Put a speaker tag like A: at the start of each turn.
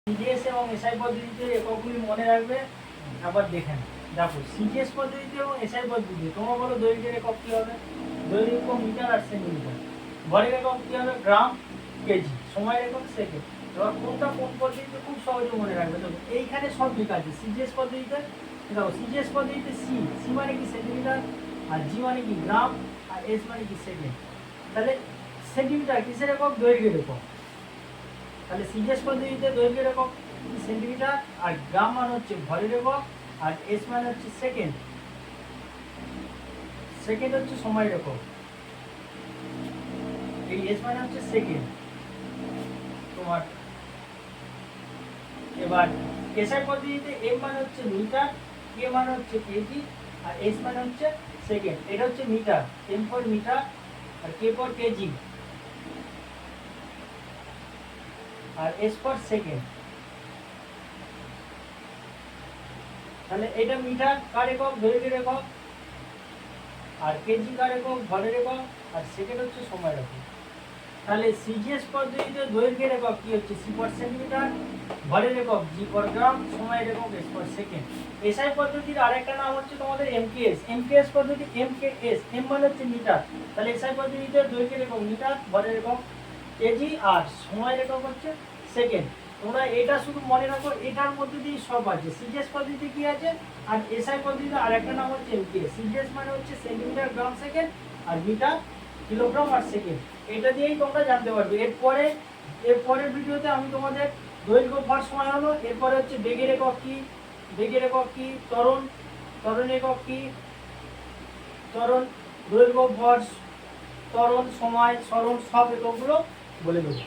A: CGS এবং SI পদ্ধতিতে এককগুলি মনে রাখবে, আবার দেখে না। দেখো সিজিএস পদ্ধতিতে এবং এসআই পদ্ধতিতে তোমরা বলো দৈর্ঘ্যের একক কী হবে? দৈর্ঘ্য একক মিটার আর সেন্টিমিটার, ভরের একক কী হবে? গ্রাম, কেজি, সময়ের একক সেকেন্ড। এবার কোনটা কোন পদ্ধতিতে খুব সহজে মনে রাখবে। দেখো এইখানে সব লেখা আছে। সিজিএস পদ্ধতিতে দেখো, সিজিএস পদ্ধতিতে সি মানে কি সেন্টিমিটার, আর জি মানে কি গ্রাম, আর এস মানে কি সেকেন্ড। তাহলে সেন্টিমিটার কিসের একক? দৈর্ঘ্যের একক। তাহলে সিজিএস পদ্ধতিতে দৈর্ঘ্যের একক সেন্টিমিটার, আর গ্রাম মানে হচ্ছে ভরের একক, আর এস মানে হচ্ছে সেকেন্ড। সেকেন্ড হচ্ছে সময়ের একক। এই এস মানে হচ্ছে সেকেন্ড তোমার। এবার এসআই পদ্ধতিতে এম মানে হচ্ছে মিটার, কে মানে হচ্ছে কেজি, আর এস মানে হচ্ছে সেকেন্ড। এটা হচ্ছে মিটার, এম ফর মিটার আর কে ফর কেজি আর এস ফর সেকেন্ড। তাহলে এটা মিটার কার একক? দৈর্ঘ্যের একক, আর কেজি কার একক? ভরের একক, আর সেকেন্ড হচ্ছে সময়ের একক। তাহলে সিজিএস পদ্ধতিতে দৈর্ঘ্যের একক কি হচ্ছে? সি পার সেন্টিমিটার, ভরের একক জি পার গ্রাম, সময়ের একক এস পার সেকেন্ড। এসআই পদ্ধতির আরেকটা নাম হচ্ছে তোমাদের এমকেএস। এমকেএস পদ্ধতি এমকেএস, এম মানে হচ্ছে মিটার। তাহলে এসআই পদ্ধতিতে দৈর্ঘ্যের একক মিটার, ভরের একক কেজি, আর সময়ের একক হচ্ছে সেকেন্ড। তোমরা এটা শুধু মনে রাখো, এটার মধ্যে দিয়ে সব আছে। সিজিএস পদ্ধতিতে কি আছে, আর এসআই পদ্ধতিতে আরেকটা নাম হচ্ছে এমকেএস। সিজিএস মানে হচ্ছে সেন্টিমিটার, গ্রাম, সেকেন্ড, আর মিটার, কিলোগ্রাম আর সেকেন্ড। এটা দিয়েই তোমরা জানতে পারবে। এরপরের ভিডিওতে আমি তোমাদের দৈর্ঘ্য, ভর, সময় হলো। এরপরে হচ্ছে বেগের একক কি, বেগের একক কি, ত্বরণ একক কি, ত্বরণ, দৈর্ঘ্য, ভর, ত্বরণ, সময়, সরণ, সব এককগুলো বলে দেবো।